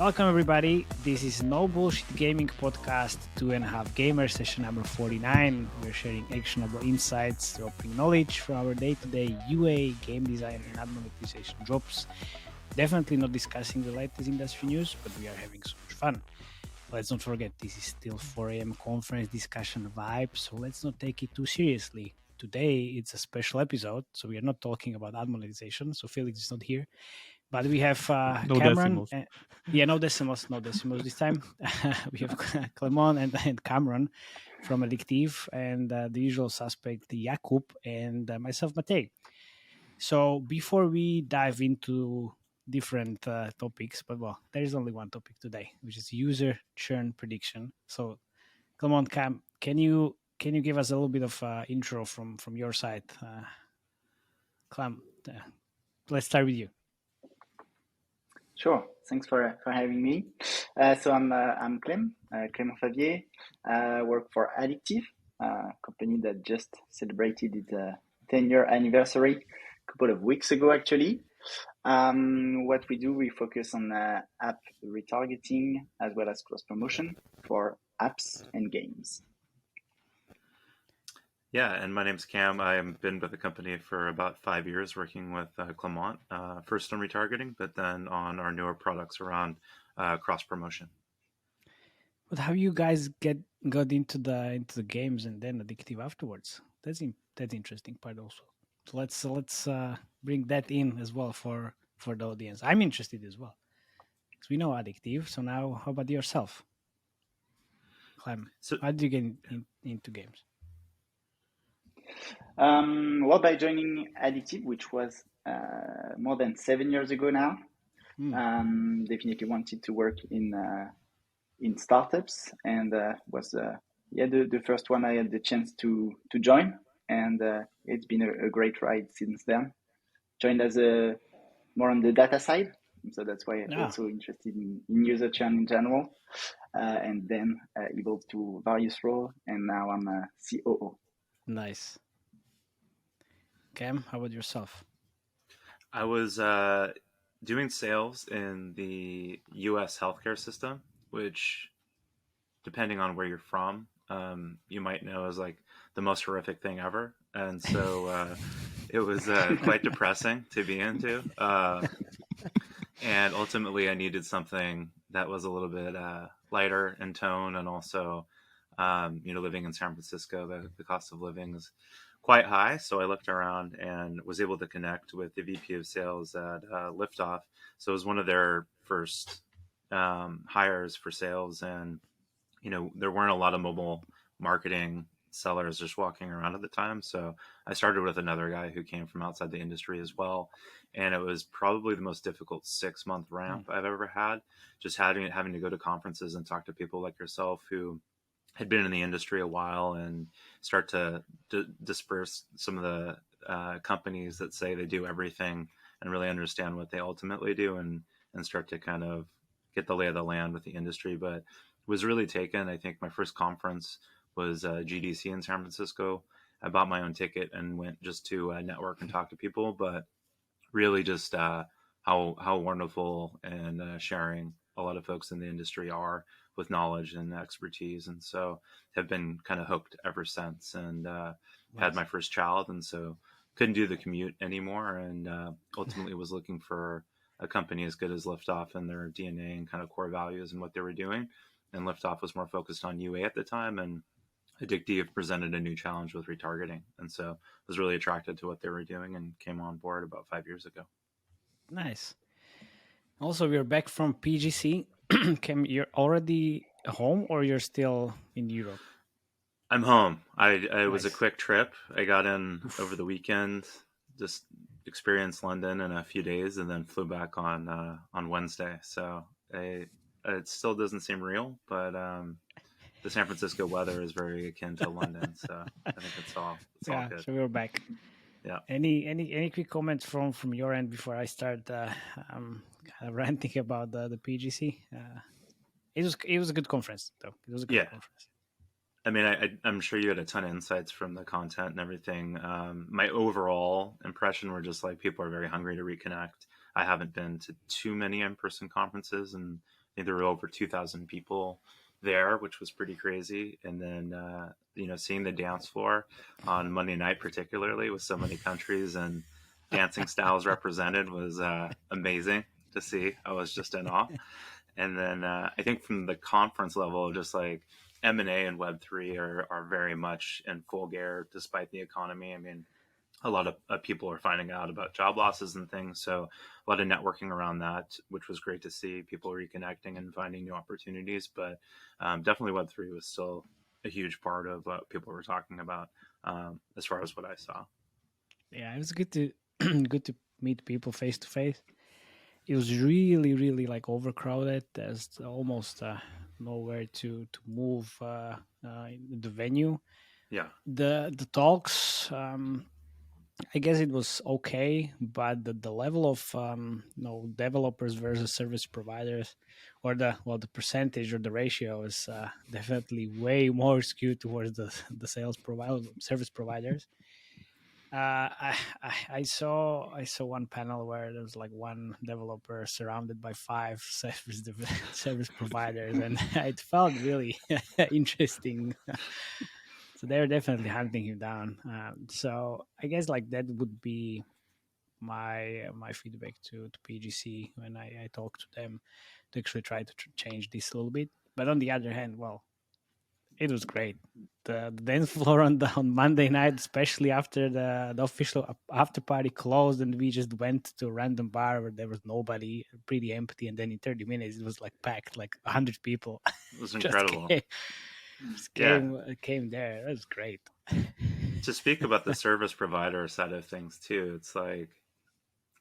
Welcome, everybody. This is No Bullshit Gaming Podcast, 2.5 Gamer, session number 49. We're sharing actionable insights, dropping knowledge from our day-to-day UA, game design, and ad monetization jobs. Definitely not discussing the latest industry news, but we are having so much fun. Let's not forget, this is still 4 a.m. conference discussion vibe, so let's not take it too seriously. Today, it's a special episode, so we are not talking about ad monetization, so Felix is not here. But we have No Cameron. decimals. No decimals this time. We have Clement and Cameron from Addictive, and the usual suspect, Jakub, and myself, Matej. So before we dive into different topics, but there is only one topic today, which is user churn prediction. So Clement, Cam, can you give us a little bit of intro from your side? Clem, let's start with you. Sure. Thanks for having me. So I'm Clem Favier. Work for Addictive, a company that just celebrated its 10-year anniversary a couple of weeks ago, actually. What we do, we focus on app retargeting as well as cross promotion for apps and games. Yeah, and my name's Cam. I've been with the company for about 5 years, working with Clement, first on retargeting, but then on our newer products around cross promotion. But how you guys got into the games and then Addictive afterwards? That's interesting part also. So let's bring that in as well for the audience. I'm interested as well because we know Addictive. So now, how about yourself, Clem? So, how did you get into games? By joining Addictive, which was more than 7 years ago now, definitely wanted to work in startups, and was the first one I had the chance to join, and it's been a great ride since then. Joined as more on the data side, so that's why I'm also interested in user churn in general, and then evolved to various roles, and now I'm a COO. Nice. Cam, how about yourself? I was doing sales in the U.S. healthcare system, which, depending on where you're from, you might know is like the most horrific thing ever. And so it was quite depressing to be into. And ultimately, I needed something that was a little bit lighter in tone, and also, living in San Francisco, the cost of living is quite high. So I looked around and was able to connect with the VP of sales at Liftoff. So it was one of their first hires for sales, and there weren't a lot of mobile marketing sellers just walking around at the time. So I started with another guy who came from outside the industry as well. And it was probably the most difficult 6-month ramp I've ever had, just having to go to conferences and talk to people like yourself who had been in the industry a while, and start to disperse some of the companies that say they do everything, and really understand what they ultimately do, and start to kind of get the lay of the land with the industry. But was really taken. I think my first conference was GDC in San Francisco. I bought my own ticket and went just to network and talk to people, but really just how wonderful and sharing a lot of folks in the industry are with knowledge and expertise. And so have been kind of hooked ever since, and had my first child, and so couldn't do the commute anymore, and ultimately was looking for a company as good as Liftoff and their DNA and kind of core values and what they were doing. And Liftoff was more focused on UA at the time, and Addictive presented a new challenge with retargeting. And so I was really attracted to what they were doing and came on board about 5 years ago. Nice. Also, we're back from PGC. Cam, you're already home, or you're still in Europe? I'm home. It was a quick trip. I got in over the weekend, just experienced London in a few days, and then flew back on Wednesday. So it still doesn't seem real, but the San Francisco weather is very akin to London, so I think it's all good. So we're back. Yeah. Any quick comments from your end before I start ranting about the PGC? It was a good conference, though. It was a good conference. I mean, I'm sure you had a ton of insights from the content and everything. My overall impression were just like people are very hungry to reconnect. I haven't been to too many in-person conferences in there were over 2,000 people there, which was pretty crazy. And then seeing the dance floor on Monday night, particularly with so many countries and dancing styles represented, was amazing to see. I was just in awe. And then I think from the conference level, just like M&A and Web3 are very much in full gear despite the economy. I mean, a lot of people are finding out about job losses and things. So a lot of networking around that, which was great to see. People reconnecting and finding new opportunities. But definitely Web3 was still a huge part of what people were talking about as far as what I saw. Yeah, it was good to good to meet people face to face. It was really, really like overcrowded. There's almost nowhere to move in the venue. Yeah. The talks, I guess it was okay, but the level of developers versus service providers, or the percentage or the ratio is definitely way more skewed towards the service providers. I saw one panel where there was like one developer surrounded by five service providers, and it felt really interesting. So they're definitely hunting him down. So I guess like that would be my feedback to PGC when I talk to them, to actually try to change this a little bit. But on the other hand, well, it was great. The dance floor on Monday night, especially after the official after party closed, and we just went to a random bar where there was nobody, pretty empty, and then in 30 minutes it was like packed, like 100 people. It was incredible. Came there. That was great. To speak about the service provider side of things too, it's like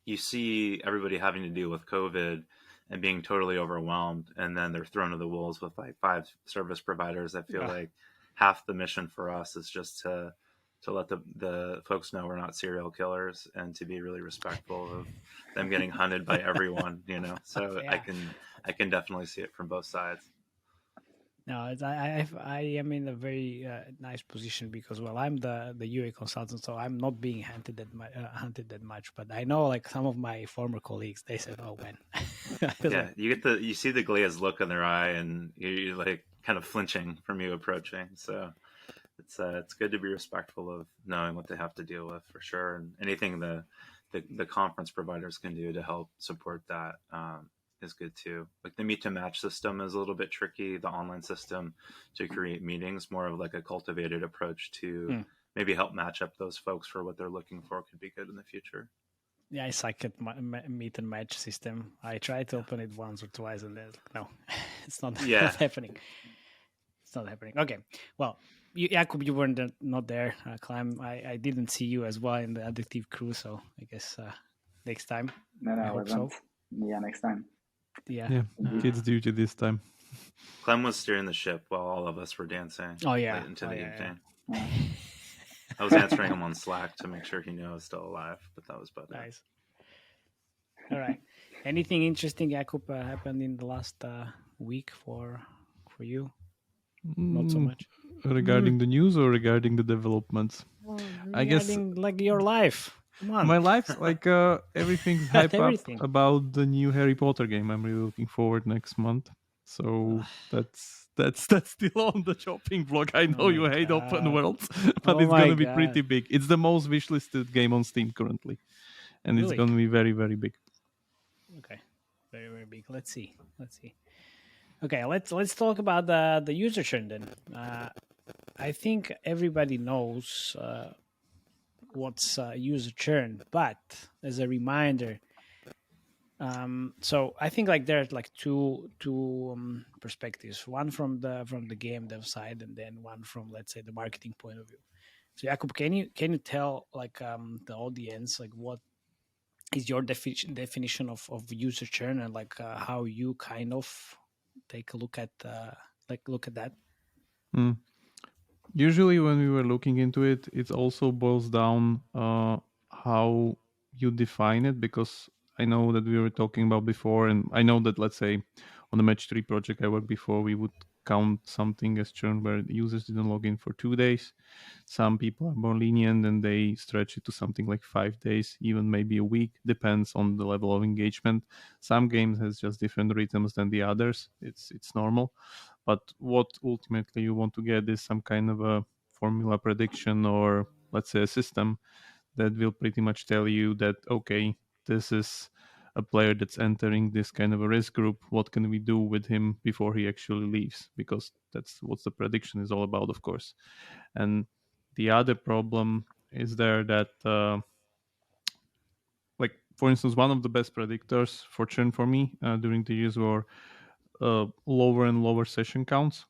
you see everybody having to deal with COVID and being totally overwhelmed, and then they're thrown to the wolves with like 5 service providers. I feel like half the mission for us is just to let the folks know we're not serial killers, and to be really respectful of them getting hunted by everyone, So Yeah. I can definitely see it from both sides. No, I am in a very nice position because, well, I'm the UA consultant, so I'm not being hunted that much. But I know, like, some of my former colleagues, they said, "Oh, when?" Yeah, you see the glazed look in their eye, and you're like kind of flinching from you approaching. So it's good to be respectful of knowing what they have to deal with, for sure, and anything the conference providers can do to help support that is good too. Like the meet to match system is a little bit tricky. The online system to create meetings, more of like a cultivated approach to maybe help match up those folks for what they're looking for, could be good in the future. Yeah, I suck at meet and match system. I tried to open it once or twice, and then no, it's not happening. It's not happening. Okay, well, Jakub, you weren't not there. Clem, I didn't see you as well in the additive crew, so I guess next time. No, I wasn't. So. Yeah, next time. Yeah. Kids duty this time. Clem was steering the ship while all of us were dancing. Oh yeah, late into the evening. Yeah. I was answering him on Slack to make sure he knew I was still alive, but that was about it. Nice. All right. Anything interesting, Jakub, happened in the last week for you? Not so much. Regarding the news or regarding the developments? Well, I guess like your life. Come on. My life's like everything's hype up about the new Harry Potter game. I'm really looking forward next month. So that's still on the chopping block. I know you hate open worlds, but it's gonna be pretty big. It's the most wishlisted game on Steam currently, and it's gonna be very, very big. Okay, very, very big. Let's see. Okay, let's talk about the user churn then. I think everybody knows what's user churn, but as a reminder, so I think like there's like two perspectives. One from the game dev side, and then one from, let's say, the marketing point of view. So Jakub, can you tell like the audience like what is your definition of user churn, and like how you kind of take a look at that? Usually when we were looking into it, it also boils down how you define it, because I know that we were talking about before, and I know that, let's say, on the Match 3 project I worked before, we would count something as churn where the users didn't log in for 2 days. Some people are more lenient and they stretch it to something like 5 days, even maybe a week, depends on the level of engagement. Some games has just different rhythms than the others. It's normal. But what ultimately you want to get is some kind of a formula prediction, or let's say a system that will pretty much tell you that, okay, this is a player that's entering this kind of a risk group. What can we do with him before he actually leaves? Because that's what the prediction is all about, of course. And the other problem is there that, like, for instance, one of the best predictors for churn for me during the years were lower and lower session counts,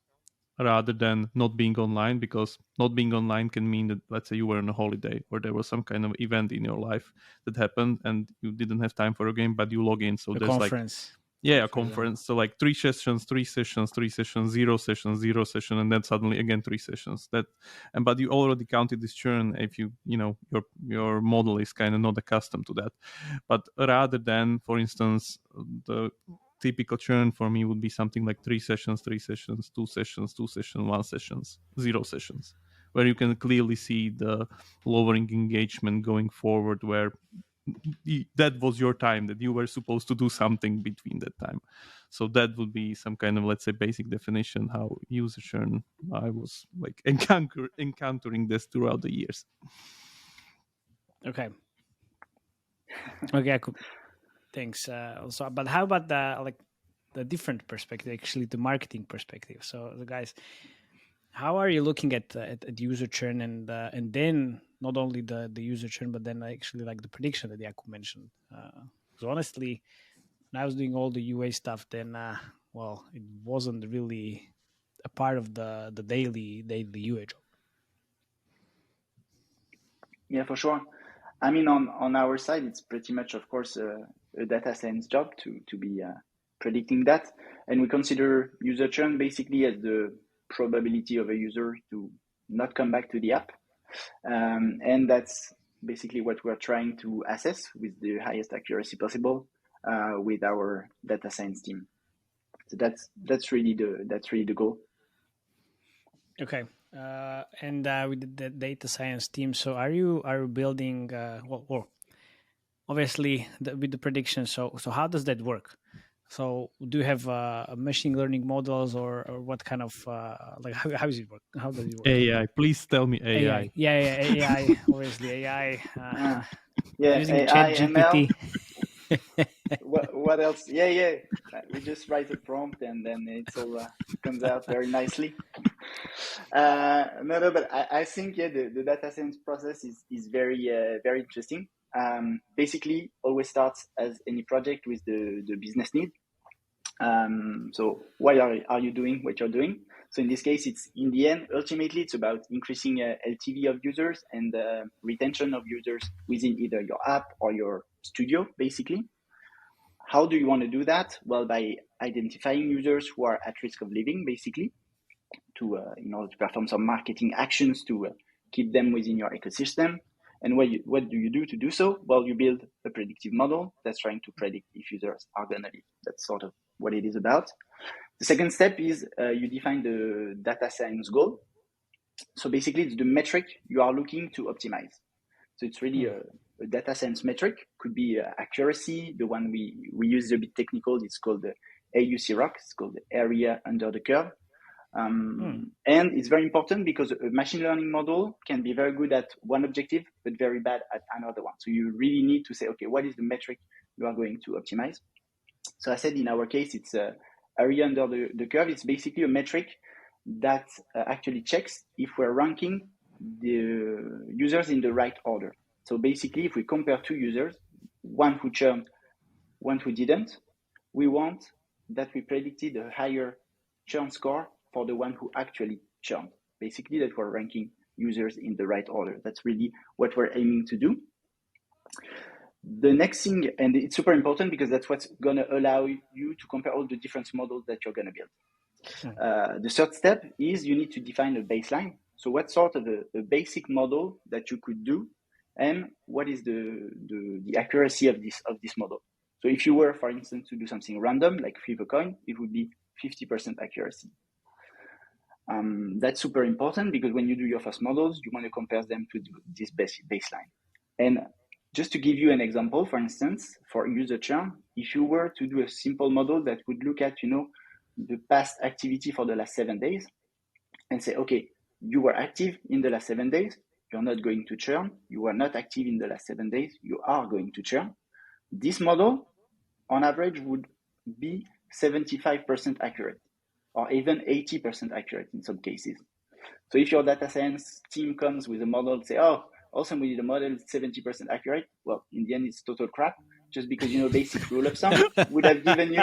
rather than not being online, because not being online can mean that, let's say, you were on a holiday or there was some kind of event in your life that happened and you didn't have time for a game, but you log in. So there's conference. A conference. So like 3 sessions, 3 sessions, 3 sessions, 0 sessions, 0 session, and then suddenly again 3 sessions. But you already counted this churn if your model is kind of not accustomed to that. But rather than, for instance, the typical churn for me would be something like 3 sessions, 3 sessions, 2 sessions, 2 sessions, 1 sessions, 0 sessions, where you can clearly see the lowering engagement going forward, where that was your time, that you were supposed to do something between that time. So that would be some kind of, let's say, basic definition how user churn. I was like encountering this throughout the years. Okay, I could. Thanks. Also, but how about the different perspective, actually, the marketing perspective? So, the guys, how are you looking at user churn, and then not only the user churn, but then actually like the prediction that Jakub mentioned? Because honestly, when I was doing all the UA stuff, then it wasn't really a part of the daily UA job. Yeah, for sure. I mean, on our side, it's pretty much, of course, a data science job to be predicting that. And we consider user churn basically as the probability of a user to not come back to the app. And that's basically what we're trying to assess with the highest accuracy possible with our data science team. So that's really the goal. Okay. And with the data science team, so are you building obviously with the prediction, so how does that work? So do you have machine learning models, or what kind of how does it work? AI, please tell me AI. Yeah, AI, obviously AI. Using AI, ChatGPT. What else? Yeah. We just write a prompt and then it's all comes out very nicely. No, but I think the data science process is very very interesting. Basically, always starts as any project with the business need. So why are you doing what you're doing? So in this case, it's in the end, ultimately, it's about increasing LTV of users and retention of users within either your app or your studio, basically. How do you want to do that? Well, by identifying users who are at risk of leaving, basically, to in order to perform some marketing actions to keep them within your ecosystem. And what do you do to do so? Well, you build a predictive model that's trying to predict if users are going to leave. That's sort of what it is about. The second step is you define the data science goal. So basically, it's the metric you are looking to optimize. So it's really a data science metric. Could be accuracy. The one we use is a bit technical. It's called the AUC ROC. It's called the area under the curve. And it's very important because a machine learning model can be very good at one objective, but very bad at another one. So you really need to say, okay, what is the metric you are going to optimize? So I said in our case, it's area under the curve. It's basically a metric that actually checks if we're ranking the users in the right order. So basically, if we compare two users, one who churned, one who didn't, we want that we predicted a higher churn score for the one who actually churned. Basically, that we're ranking users in the right order. That's really what we're aiming to do. The next thing, and it's super important because that's what's going to allow you to compare all the different models that you're going to build. The third step is you need to define a baseline. So what sort of a basic model that you could do, and what is the accuracy of this model? So if you were, for instance, to do something random, like flip a coin, it would be 50% accuracy. That's super important because when you do your first models, you want to compare them to this baseline. And just to give you an example, for instance, for user churn, if you were to do a simple model that would look at, the past activity for the last 7 days and say, okay, you were active in the last 7 days, you're not going to churn. You were not active in the last 7 days, you are going to churn. This model, on average, would be 75% accurate, or even 80% accurate in some cases. So if your data science team comes with a model and say, oh, awesome, we did a model, it's 70% accurate. Well, in the end, it's total crap, just because, basic rule of thumb would have given you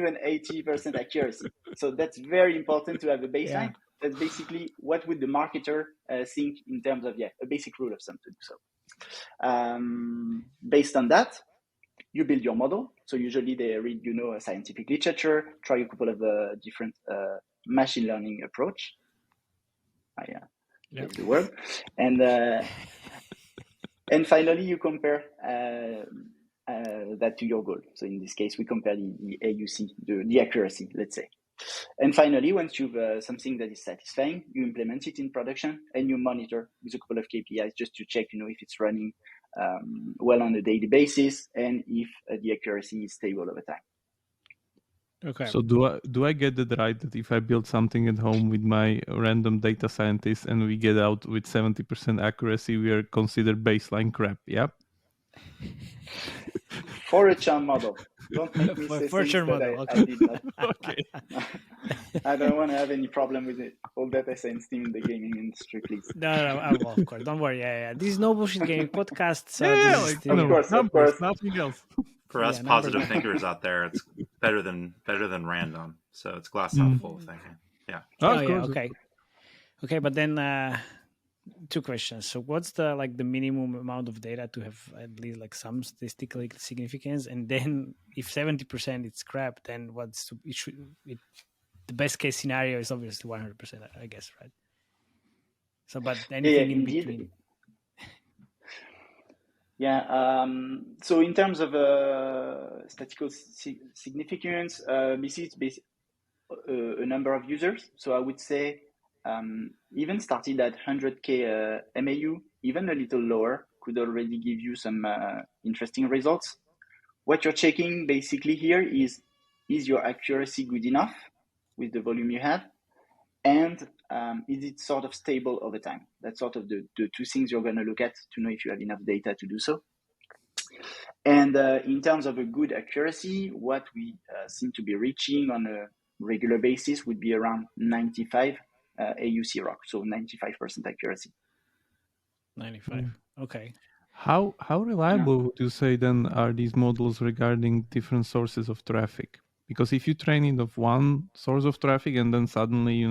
an 80% accuracy. So that's very important to have a baseline. Yeah. That's basically what would the marketer think in terms of, a basic rule of thumb to do so. Based on that, you build your model. So usually they read, a scientific literature, try a couple of different machine learning approach. That's the word. And finally, you compare that to your goal. So in this case, we compare the AUC, the accuracy, let's say. And finally, once you've something that is satisfying, you implement it in production and you monitor with a couple of KPIs just to check, if it's running well on a daily basis and if the accuracy is stable over time. Okay. So do I get it right that if I build something at home with my random data scientist and we get out with 70% accuracy, we are considered baseline crap? Yeah. For a churn model, don't make me say things that I did not. Okay. I don't want to have any problem with it. All data science team in the gaming industry, please. No, of course, don't worry. Yeah. This is no bullshit gaming podcast. So of course, nothing else. For us positive thinkers out there, it's better than random. So it's glass half full thinking. Yeah. Okay, but then 2 questions. So what's the minimum amount of data to have at least some statistical significance? And then if 70% is crap, then the best case scenario is obviously 100%, I guess, right? So, but anything in between. Yeah. So in terms of statistical significance, it's a number of users. So I would say even started at 100K MAU, even a little lower, could already give you some interesting results. What you're checking basically here is your accuracy good enough with the volume you have? And is it sort of stable over time? That's sort of the 2 things you're going to look at to know if you have enough data to do so. And in terms of a good accuracy, what we seem to be reaching on a regular basis would be around 95 AUC ROC, so 95% accuracy. 95. Okay. How reliable would you say then are these models regarding different sources of traffic? Because if you train it of one source of traffic and then suddenly,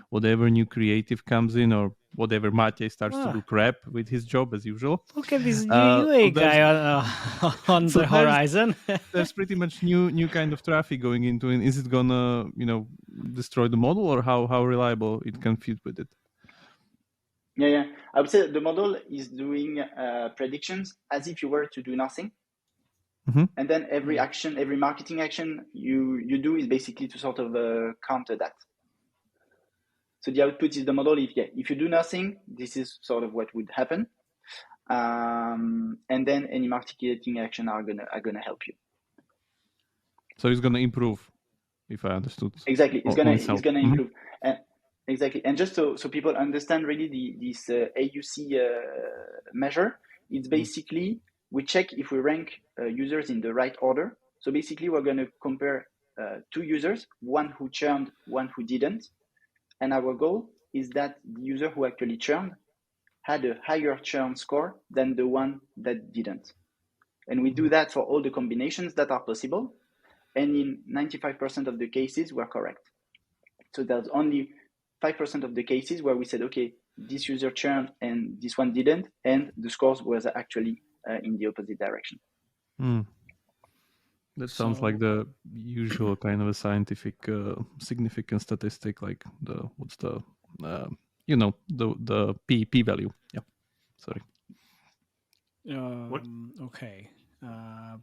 whatever new creative comes in or whatever Matej starts to do crap with his job as usual. Look at this UA guy on the horizon. There's pretty much new kind of traffic going into it. Is it gonna, destroy the model, or how reliable it can fit with it? Yeah. I would say the model is doing predictions as if you were to do nothing. Mm-hmm. And then every marketing action you do is basically to sort of counter that. So the output is the model. If you do nothing, this is sort of what would happen. And then any marketing action are gonna help you. So it's gonna improve, if I understood. Exactly, it's gonna improve. Exactly, and just so people understand really this AUC measure, it's basically we check if we rank users in the right order. So basically, we're going to compare 2 users, one who churned, one who didn't. And our goal is that the user who actually churned had a higher churn score than the one that didn't. And we do that for all the combinations that are possible. And in 95% of the cases, we're correct. So there's only 5% of the cases where we said, okay, this user churned and this one didn't, and the scores was actually in the opposite direction. That sounds like the usual kind of a scientific significant statistic, like the p value. Yeah, sorry. Okay,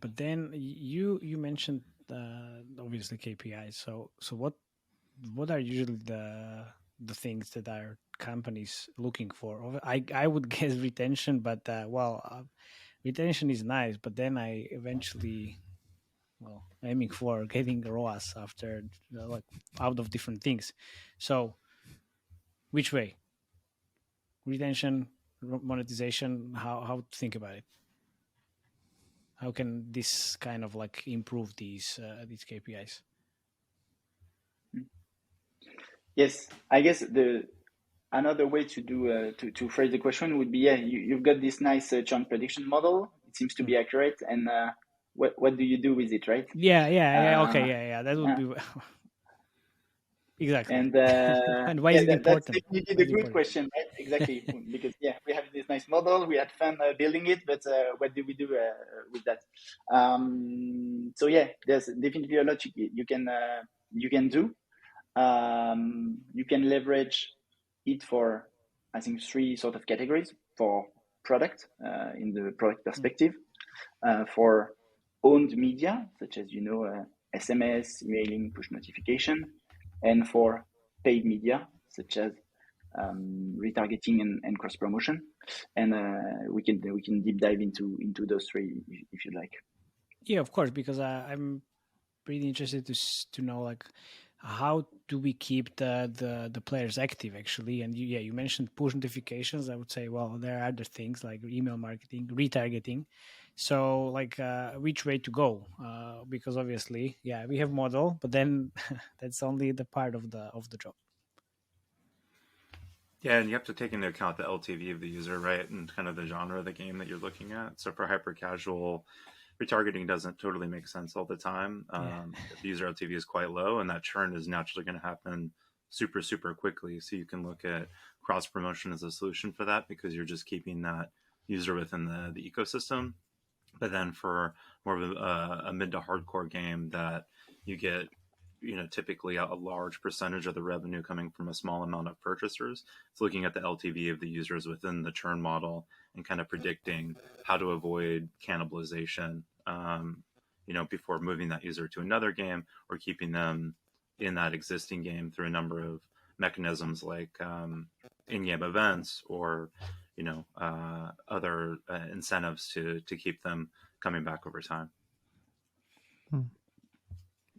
but then you mentioned obviously KPIs. So what what are usually the things that are companies looking for? I would guess retention, but retention is nice, but then I eventually aiming for getting ROAS after like out of different things. So which way? Retention, monetization, how to think about it? How can this kind of like improve these KPIs? Yes, I guess another way to do to phrase the question would be, you've got this nice churn prediction model. It seems to be accurate, and what do you do with it, right? Yeah. Okay, yeah. That would be exactly. And and why is it that's important? definitely the good question, right? Exactly, because we have this nice model, we had fun building it, but what do we do with that? So there's definitely a lot you can do. You can leverage it for, I think, 3 sort of categories: for product, in the product perspective, for owned media, such as SMS, emailing, push notification, and for paid media, such as retargeting and cross promotion. And we can deep dive into those 3 if you'd like. Yeah, of course, because I'm pretty interested to know like how do we keep the players active actually. And you mentioned push notifications. I would say, well, there are other things like email marketing, retargeting. So like which way to go, because obviously we have model, but then that's only the part of the job. Yeah, and you have to take into account the LTV of the user, right, and kind of the genre of the game that you're looking at. So for hyper casual, retargeting doesn't totally make sense all the time. If the user LTV is quite low, and that churn is naturally going to happen super, super quickly. So you can look at cross promotion as a solution for that, because you're just keeping that user within the ecosystem. But then for more of a mid to hardcore game that you get, typically a large percentage of the revenue coming from a small amount of purchasers, it's looking at the LTV of the users within the churn model and kind of predicting how to avoid cannibalization, before moving that user to another game or keeping them in that existing game through a number of mechanisms like in-game events or other incentives to keep them coming back over time.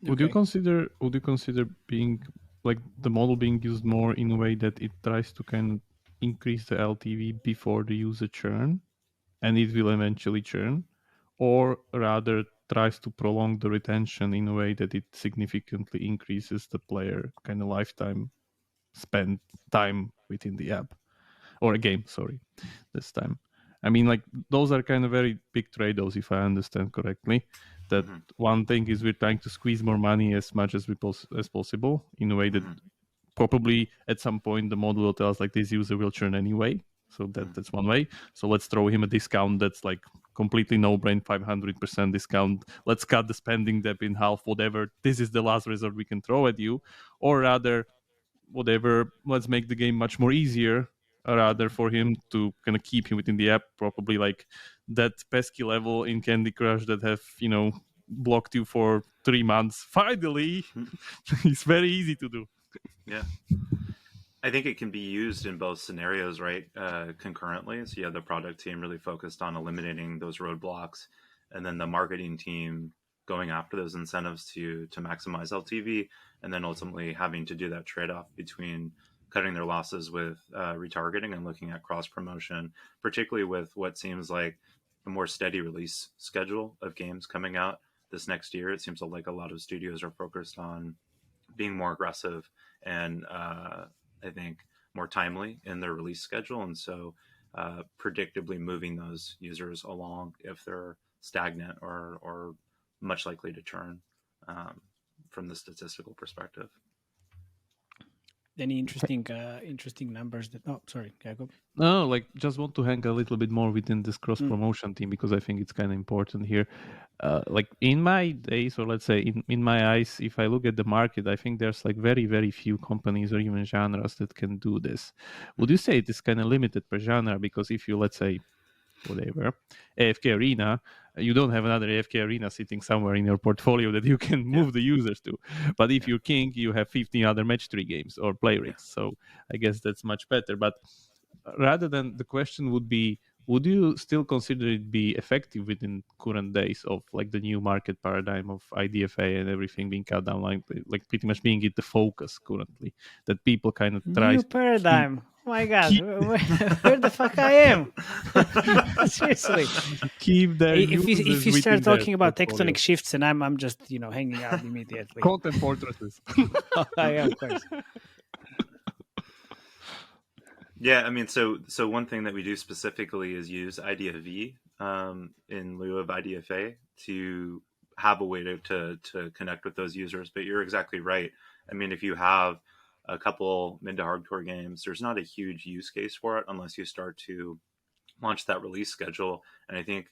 Would you consider being like the model being used more in a way that it tries to kind of increase the LTV before the user churn, and it will eventually churn, or rather tries to prolong the retention in a way that it significantly increases the player kind of lifetime spent time within the app or a game? Sorry, this time. I mean, like those are kind of very big trade-offs, if I understand correctly. That one thing is we're trying to squeeze more money as much as as possible in a way that probably at some point the model will tell us like this user will churn anyway. So that's one way. So let's throw him a discount that's like completely no-brain, 500% discount. Let's cut the spending depth in half, whatever. This is the last resort we can throw at you. Or rather, whatever, let's make the game much more easier, rather for him to kind of keep him within the app, probably like that pesky level in Candy Crush that have blocked you for 3 months. Finally, it's very easy to do. Yeah, I think it can be used in both scenarios, right? Concurrently. So you have the product team really focused on eliminating those roadblocks, and then the marketing team going after those incentives to maximize LTV, and then ultimately having to do that trade-off between cutting their losses with retargeting and looking at cross promotion, particularly with what seems like a more steady release schedule of games coming out this next year. It seems like a lot of studios are focused on being more aggressive and I think more timely in their release schedule, and so predictably moving those users along if they're stagnant or much likely to churn from the statistical perspective. Any interesting numbers that? Oh, sorry, Jacob. No, like just want to hang a little bit more within this cross promotion team because I think it's kind of important here. Like in my days, or let's say in my eyes, if I look at the market, I think there's like very, very few companies or even genres that can do this. Would you say it is kind of limited per genre? Because if you, let's say, whatever, AFK Arena, you don't have another AFK arena sitting somewhere in your portfolio that you can move the users to. But if you're king, you have 15 other match 3 games or play rigs. So I guess that's much better. But rather than, the question would be, would you still consider it be effective within current days of like the new market paradigm of IDFA and everything being cut down, like pretty much being it the focus currently, that people kind of try new paradigm? Oh my God, where the fuck I am? Seriously, keep their if you start talking about portfolio. tectonic shifts, and I'm just hanging out immediately. Content fortresses. Yeah, of course. Yeah, I mean, so one thing that we do specifically is use IDFV in lieu of IDFA to have a way to connect with those users. But you're exactly right. I mean, if you have a couple mid to hardcore games, there's not a huge use case for it unless you start to launch that release schedule. And I think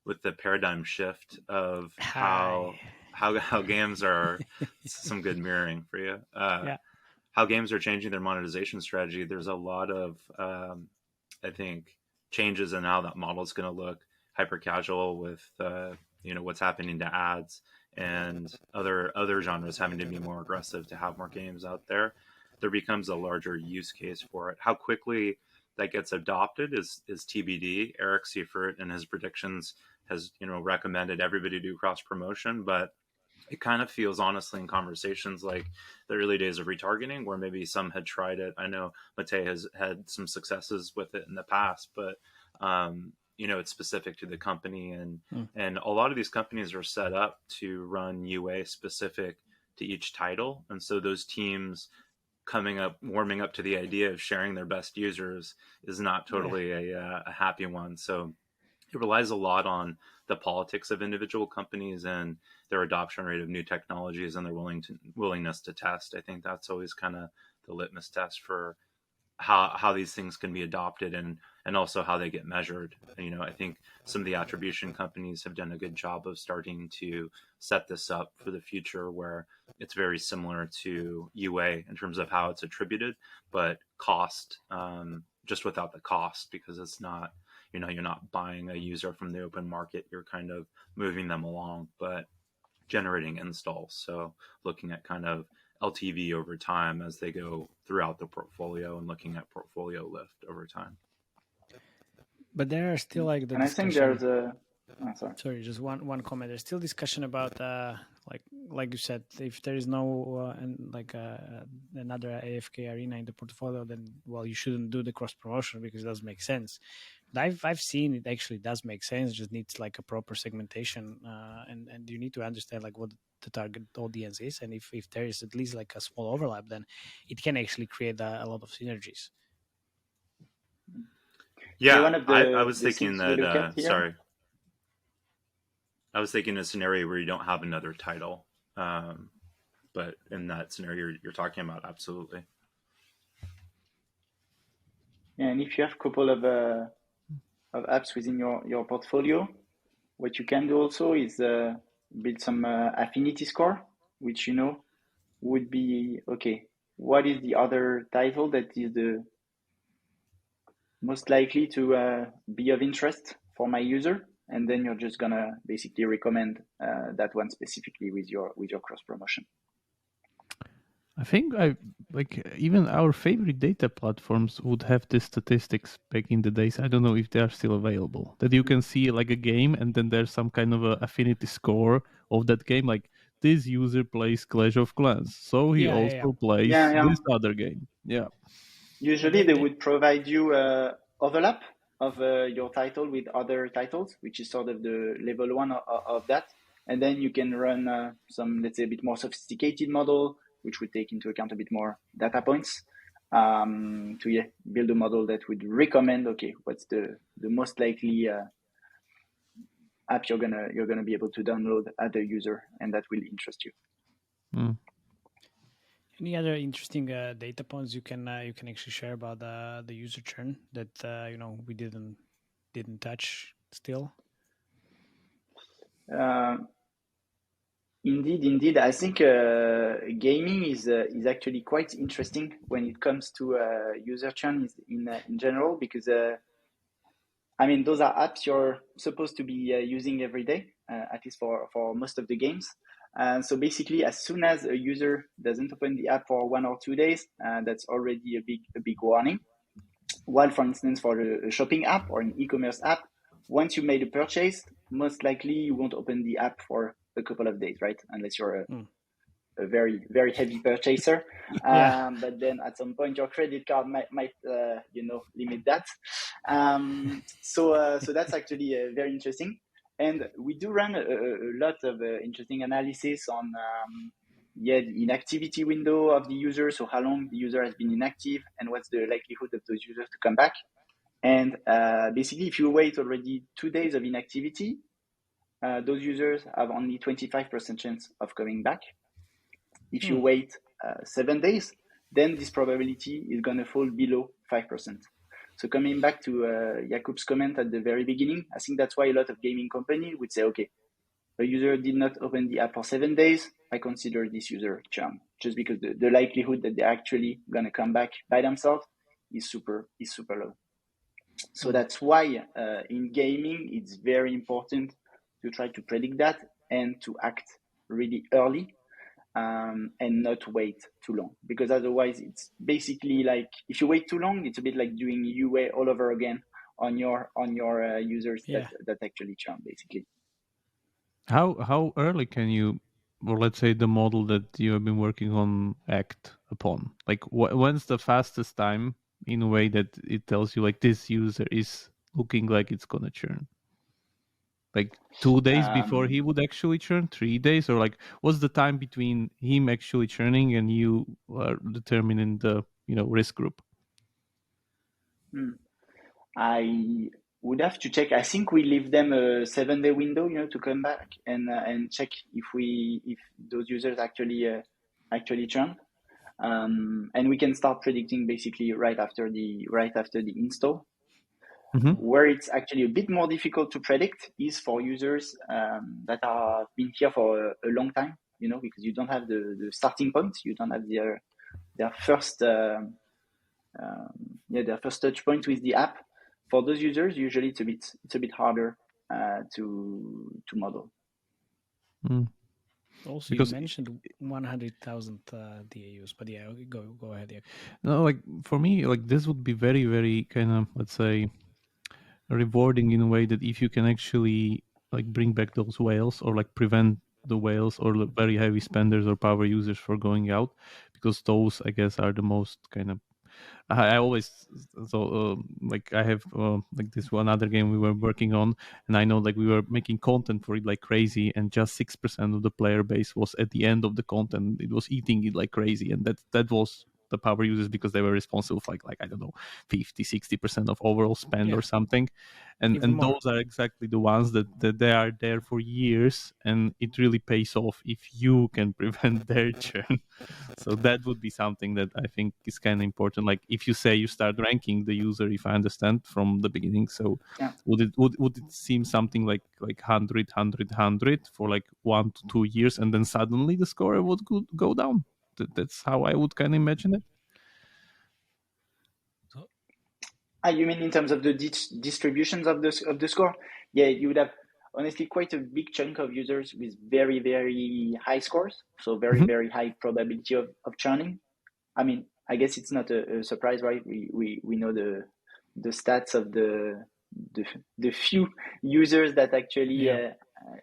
with the paradigm shift of how games are, some good mirroring for you. Yeah. How games are changing their monetization strategy, there's a lot of, I think, changes in how that model is going to look. Hyper casual with, what's happening to ads and other genres having to be more aggressive to have more games out there. There becomes a larger use case for it. How quickly that gets adopted is TBD. Eric Seifert in his predictions has, recommended everybody do cross promotion, but it kind of feels, honestly, in conversations like the early days of retargeting, where maybe some had tried it. I know Matej has had some successes with it in the past, but it's specific to the company, and a lot of these companies are set up to run UA specific to each title, and so those teams warming up to the idea of sharing their best users is not totally a happy one. So it relies a lot on the politics of individual companies and their adoption rate of new technologies and their willingness to test. I think that's always kind of the litmus test for how these things can be adopted and also how they get measured. I think some of the attribution companies have done a good job of starting to set this up for the future, where it's very similar to UA in terms of how it's attributed, but cost, just without the cost, because it's not, you're not buying a user from the open market. You're kind of moving them along, but generating installs. So looking at kind of LTV over time as they go throughout the portfolio and looking at portfolio lift over time. But there are still like the and discussion. I think there's a sorry, just one comment. There's still discussion about like you said, if there is no another AFK arena in the portfolio, then you shouldn't do the cross promotion because it doesn't make sense. But I've seen it actually does make sense. It just needs like a proper segmentation, and you need to understand like what the target audience is, and if there is at least like a small overlap, then it can actually create a lot of synergies. Yeah, I was thinking that. Sorry, I was thinking a scenario where you don't have another title, but in that scenario you're talking about, absolutely. Yeah, and if you have a couple of apps within your portfolio, what you can do also is build some affinity score, which would be what is the other title that is the most likely to be of interest for my user, and then you're just gonna basically recommend that one specifically with your cross promotion. I think even our favorite data platforms would have these statistics back in the days. I don't know if they are still available. That you can see like a game and then there's some kind of a affinity score of that game. Like this user plays Clash of Clans, so he also plays this other game. Yeah. Usually they would provide you overlap of your title with other titles, which is sort of the level one of that. And then you can run some, let's say, a bit more sophisticated model, which would take into account a bit more data points to build a model that would recommend, what's the most likely app you're gonna be able to download as a user, and that will interest you. Any other interesting data points you can actually share about the user churn that we didn't touch still? Indeed. I think gaming is actually quite interesting when it comes to user churn in general, because I mean, those are apps you're supposed to be using every day, at least for most of the games. So basically, as soon as a user doesn't open the app for 1 or 2 days, that's already a big warning. While, for instance, for a shopping app or an e-commerce app, once you made a purchase, most likely you won't open the app for a couple of days, right? Unless you're a very, very heavy purchaser. But then at some point your credit card might limit that. So that's actually very interesting. And we do run a lot of interesting analysis on the inactivity window of the user. So how long the user has been inactive and what's the likelihood of those users to come back. And basically, if you wait already 2 days of inactivity, those users have only 25% chance of coming back. If you wait 7 days, then this probability is going to fall below 5%. So coming back to Jakub's comment at the very beginning, I think that's why a lot of gaming companies would say, okay, a user did not open the app for 7 days, I consider this user churn, just because the likelihood that they're actually going to come back by themselves is super low. So that's why in gaming, it's very important to try to predict that and to act really early. And not wait too long, because otherwise it's basically like if you wait too long, it's a bit like doing UA all over again on your users that actually churn, basically. How early can you, or let's say the model that you have been working on, act upon? Like when's the fastest time in a way that it tells you like this user is looking like it's gonna churn? Like 2 days before he would actually churn, 3 days, or like what's the time between him actually churning and you are determining the risk group? I would have to check. I think we leave them a 7-day window, to come back and check if those users actually churn. And we can start predicting basically right after the install. Where it's actually a bit more difficult to predict is for users that have been here for a long time, because you don't have the starting point, you don't have their first their first touch point with the app. For those users, usually it's a bit harder to model. Also, because you mentioned 100,000 DAUs, but yeah, go ahead. Yeah. No, like for me, like this would be very, very kind of, let's say, rewarding in a way that if you can actually like bring back those whales or like prevent the whales or the very heavy spenders or power users for going out, because those, I guess, are the most kind of I always like I have like this one other game we were working on, and I know like we were making content for it like crazy, and just 6% of the player base was at the end of the content. It was eating it like crazy, and that was the power users because they were responsible for like I don't know 50-60% of overall spend or something, and those are exactly the ones that they are there for years, and it really pays off if you can prevent their churn. So that would be something that I think is kind of important. Like if you say you start ranking the user, if I understand from the beginning, so would it seem something like 100 for like 1 to 2 years, and then suddenly the score would go down? That's how I would kind of imagine it. You mean in terms of the distributions of the score? Yeah, you would have honestly quite a big chunk of users with very, very high scores, so very, very high probability of churning. I mean, I guess it's not a surprise, right? We know the stats of the few users that actually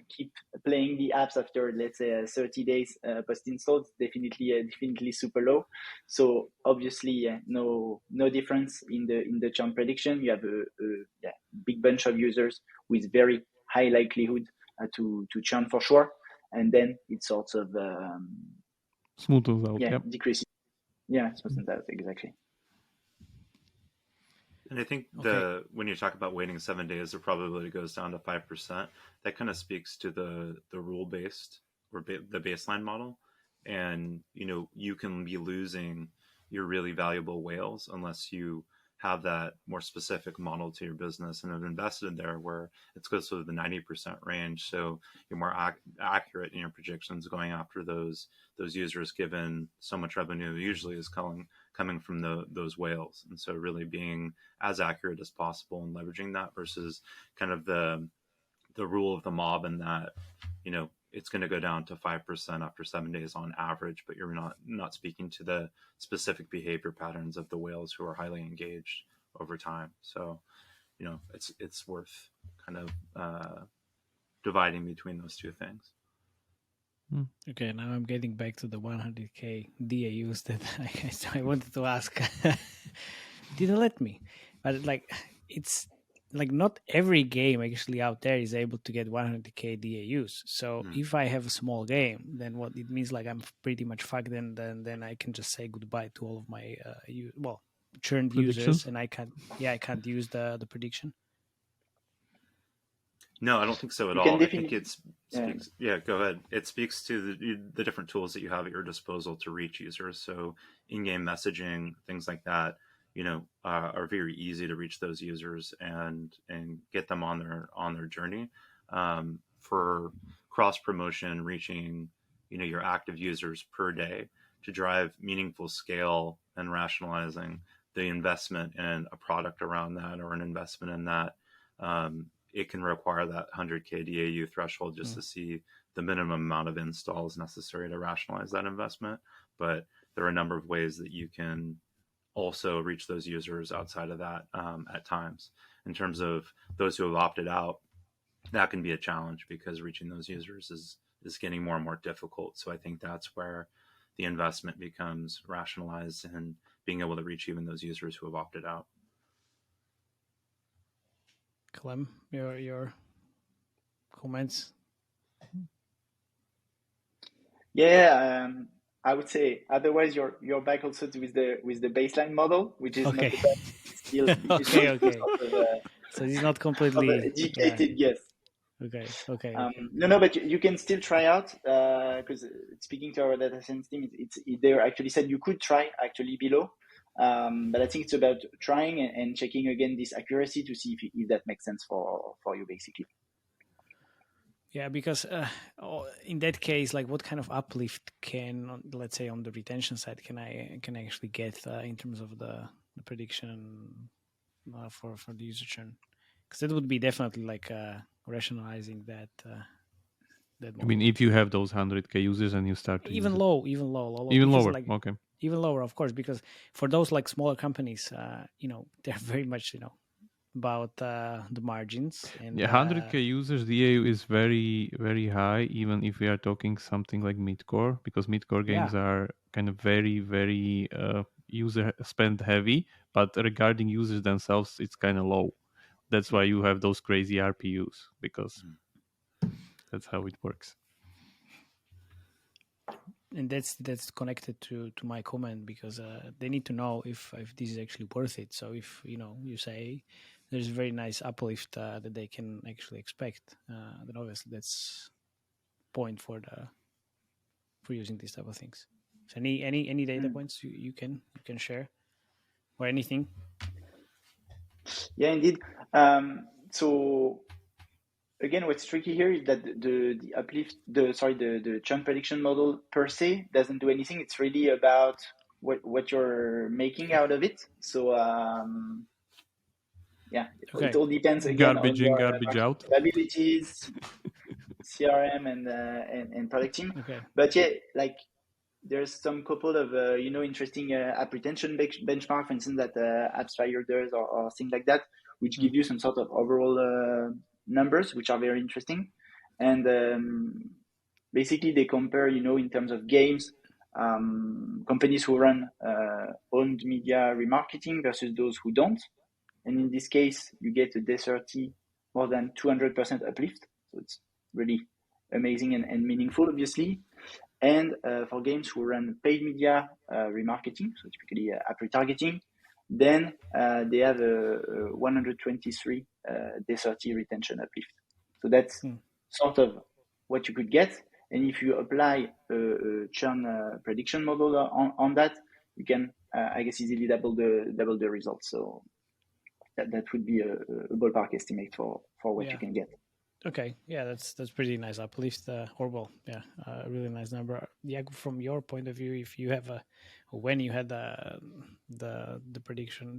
keep playing the apps after, let's say, 30 days post-install. Definitely super low. So obviously, no difference in the churn prediction. You have a big bunch of users with very high likelihood to churn for sure, and then it sort of smooths out. Decreases. Yeah, smooths out, exactly. And I think when you talk about waiting 7 days, the probability goes down to 5%. That kind of speaks to the rule-based or the baseline model. And, you can be losing your really valuable whales unless you have that more specific model to your business and have invested there where it's close to the 90% range. So you're more accurate in your projections going after those users, given so much revenue usually is coming from those whales. And so really being as accurate as possible and leveraging that versus kind of the rule of the mob, and that, it's going to go down to 5% after 7 days on average, but you're not speaking to the specific behavior patterns of the whales who are highly engaged over time. So, it's worth kind of dividing between those two things. Okay, now I'm getting back to the 100k DAUs that I wanted to ask. Didn't let me, but it's not every game actually out there is able to get 100k DAUs. So if I have a small game, then what it means, I'm pretty much fucked, and then I can just say goodbye to all of my churned users, and I can't use the prediction. No, I don't think so at all. I think go ahead. It speaks to the different tools that you have at your disposal to reach users. So in-game messaging, things like that, are very easy to reach those users and get them on their journey. For cross promotion, reaching, your active users per day to drive meaningful scale and rationalizing the investment in a product around that or an investment in that. It can require that 100K DAU threshold just to see the minimum amount of installs necessary to rationalize that investment. But there are a number of ways that you can also reach those users outside of that at times. In terms of those who have opted out, that can be a challenge because reaching those users is getting more and more difficult. So I think that's where the investment becomes rationalized and being able to reach even those users who have opted out. Clem, your comments? Yeah, I would say otherwise you're back also with the baseline model, which is okay. not the best. Still, okay. So it's not completely educated guess. Okay. No, but you can still try out because speaking to our data science team, they actually said you could try actually below. But I think it's about trying and checking again this accuracy to see if that makes sense for you, basically. Yeah, because in that case, what kind of uplift can, let's say, on the retention side, can I actually get in terms of the prediction for the user churn? Because that would be definitely rationalizing that. I mean, if you have those 100K users and you start to even lower, okay. Even lower, of course, because for those smaller companies, they're very much about the margins. And 100K users, the DAU is very, very high, even if we are talking something like mid-core, because mid-core games are kind of very, very user spend heavy, but regarding users themselves, it's kind of low. That's why you have those crazy RPUs, because that's how it works. And that's connected to my comment, because they need to know if this is actually worth it. So if you say there's a very nice uplift that they can actually expect, then obviously that's point for using these type of things. So any data points you can share or anything? Yeah, indeed. So again, what's tricky here is that the uplift, the churn prediction model per se doesn't do anything. It's really about what you're making out of it. So it all depends again garbage on in, your garbage out capabilities, CRM and product team. Okay. But there's some couple of interesting app retention benchmark, for instance, that AppsFire does or things like that, which give you some sort of overall numbers, which are very interesting. And basically they compare, in terms of games, companies who run owned media remarketing versus those who don't. And in this case, you get a day-30 more than 200% uplift. So it's really amazing and meaningful, obviously. And for games who run paid media remarketing, so typically app retargeting, then they have a 123 day-30 retention uplift. So that's sort of what you could get. And if you apply a churn prediction model on that, you can, I guess, easily double the results. So that would be a ballpark estimate for what you can get. Okay, yeah, that's pretty nice uplift. A really nice number. Yeah, from your point of view, if you have when you had the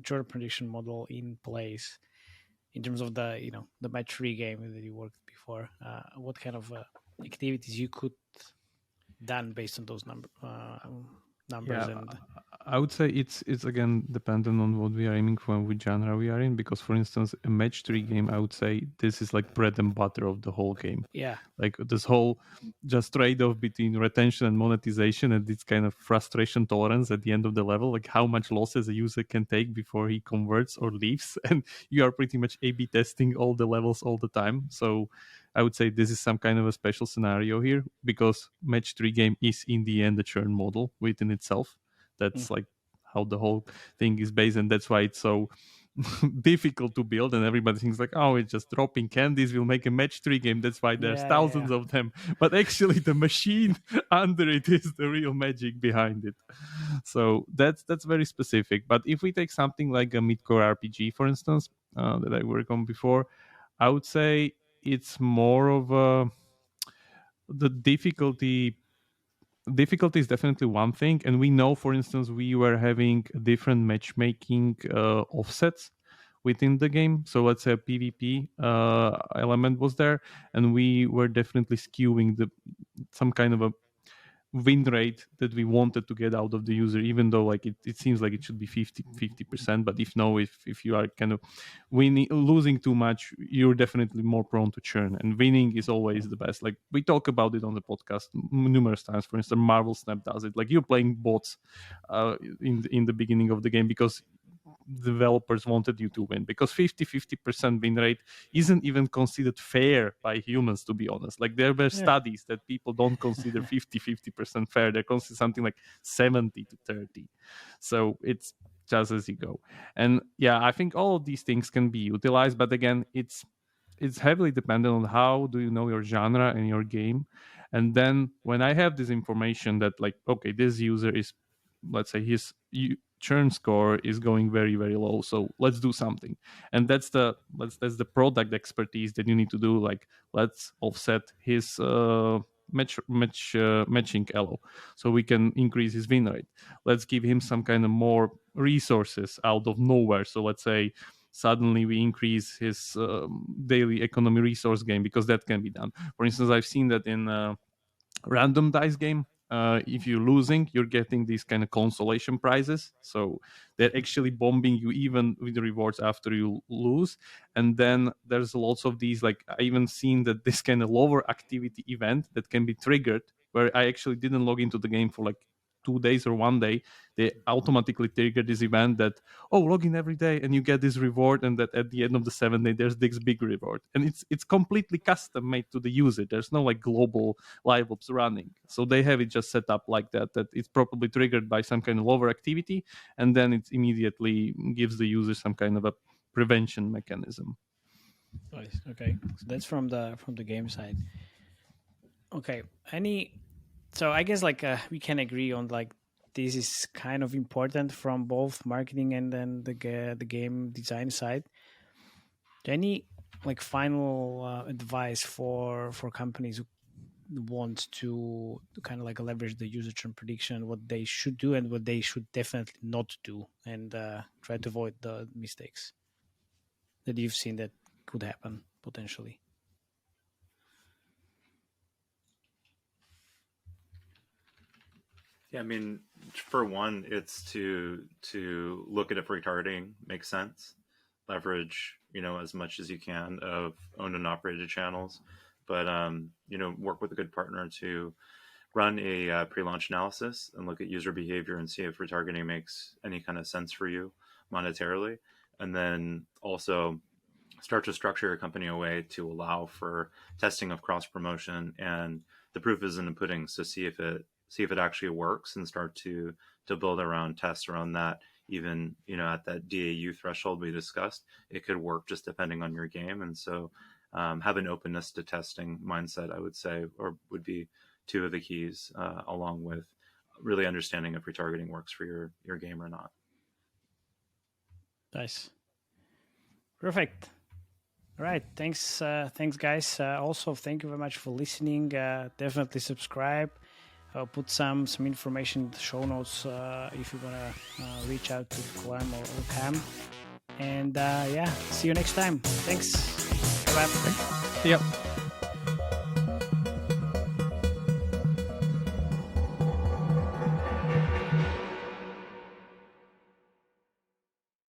churn prediction model in place, in terms of the match 3 game that you worked before, what kind of activities you could done based on those numbers? Yeah, And I would say it's again dependent on what we are aiming for and which genre we are in. Because for instance, a match 3 game, I would say this is like bread and butter of the whole game. yeah, Like this whole just trade-off between retention and monetization and this kind of frustration tolerance at the end of the level, like how much losses a user can take before he converts or leaves. And you are pretty much A/B testing all the levels all the time. So I would say this is some kind of a special scenario here, because match 3 game is in the end a churn model within itself. That's like how the whole thing is based, and that's why it's so difficult to build. And everybody thinks like, oh, it's just dropping candies will make a match 3 game, that's why there's thousands of them. But actually the machine under it is the real magic behind it. So that's very specific. But if we take something like a mid-core RPG, for instance, that I worked on before, I would say it's more of the difficulty is definitely one thing. And we know, for instance, we were having different matchmaking offsets within the game. So let's say a PvP element was there, and we were definitely skewing some kind of a win rate that we wanted to get out of the user, even though like it seems like it should be 50%. But if you are kind of losing too much, you're definitely more prone to churn, and winning is always the best. Like we talk about it on the podcast numerous times. For instance, Marvel Snap does it. Like you're playing bots in the beginning of the game because developers wanted you to win, because 50% win rate isn't even considered fair by humans, to be honest. Like there were studies that people don't consider 50% fair. They consider something like 70 to 30. So it's just as you go. And yeah, I think all of these things can be utilized, but again, it's heavily dependent on how do you know your genre and your game. And then when I have this information that like, okay, this user is, let's say his churn score is going very very low, so let's do something. And that's the product expertise that you need to do. Like let's offset his matching elo so we can increase his win rate. Let's give him some kind of more resources out of nowhere. So let's say suddenly we increase his daily economy resource gain, because that can be done. For instance, I've seen that in random dice game. If you're losing, you're getting these kind of consolation prizes. So they're actually bombing you even with the rewards after you lose. And then there's lots of these, like I even seen that this kind of lower activity event that can be triggered, where I actually didn't log into the game for like 2 days or 1 day. They automatically trigger this event that, oh, log in every day and you get this reward, and that at the end of the 7th day there's this big reward. And it's completely custom made to the user. There's no like global live ops running. So they have it just set up like that it's probably triggered by some kind of lower activity, and then it immediately gives the user some kind of a prevention mechanism. Nice. Okay, so that's from the game side. Okay, so I guess like we can agree on like this is kind of important from both marketing and then the game design side. Any like final advice for companies who want to kind of like leverage the user churn prediction, what they should do and what they should definitely not do, and try to avoid the mistakes that you've seen that could happen potentially? Yeah, I mean, for one, it's to look at if retargeting makes sense, leverage as much as you can of owned and operated channels, but work with a good partner to run a pre-launch analysis and look at user behavior and see if retargeting makes any kind of sense for you monetarily, and then also start to structure your company a way to allow for testing of cross promotion. And the proof is in the pudding, so see if it actually works, and start to build around tests around that. Even at that DAU threshold we discussed, it could work just depending on your game. And so have an openness to testing mindset, I would say, or would be two of the keys, along with really understanding if retargeting works for your game or not. Nice. Perfect. All right. Thanks, guys. Also, thank you very much for listening. Definitely subscribe. I'll put some information in the show notes if you want to reach out to Clem or Cam. And see you next time. Thanks. Bye-bye. Yep.